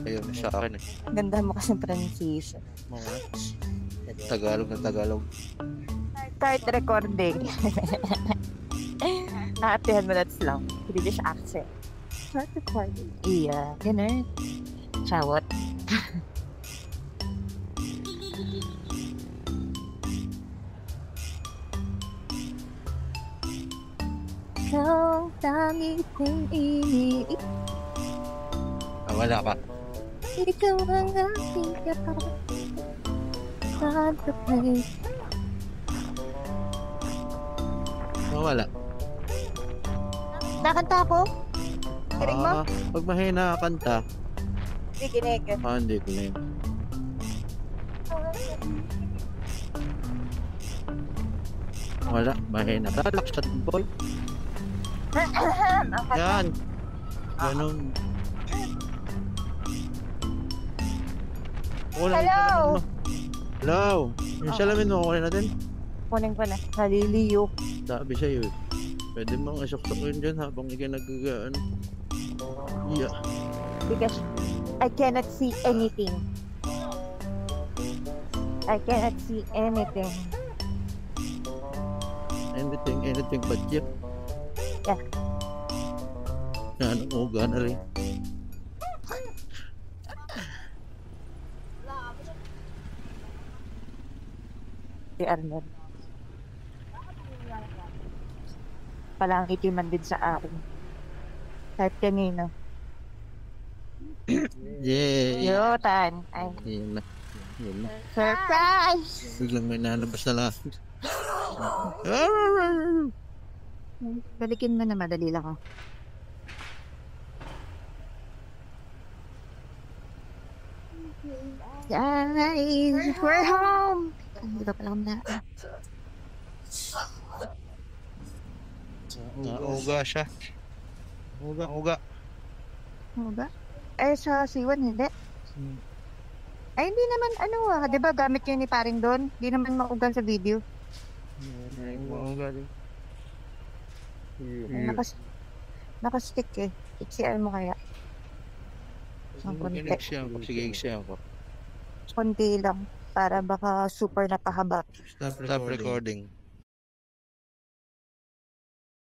Ayun, sa akin eh. Ganda mo kasi pronunciation. Mga Tagalog na Tagalog. Start recording. Naatihan mo that's lang. British accent. Start recording. Iya, ganun. Chawat. Ikaw, tangi kong iniisip. Wala ka. Ikaw ang aking kapag. Pagkakay. Wala. Nakanta ako? Kinig mo? Pag mahina kanta, Hindi kinig. hindi ko na yun. Wala, mahina. Relax chat boy. Yan. Ganun. Hello! Hello! Yung salamin mo, okay na din? Kunin ko na. Naliliyo. Sabi sa'yo eh. Pwede mong isok-sok yun dyan habang ikaw nag-gagaan. Yeah. Because I cannot see anything. I cannot see anything. Anything but you. Yeah. Yan, uga na rin. Si Arnold. Palang itiman din sa akin. Kahit kanino. Yeah. Yotan. Ay, Yun na. Yun na. surprise! Biglang may nalabas na lahat. Balikin mo na madali lang ako. Guys, we're home! Hindi pa pala na. Uga siya. Uga. Ano ba? Eh, sa C1 hindi. Ay, hindi naman, di ba gamit yun ni paring doon? Hindi naman maugan sa video. Uga din. Ay, nakastick eh. HCR mo kaya? Ang konti. Sige, siya ako. Konti lang. Para baka super napahaba. Stop recording.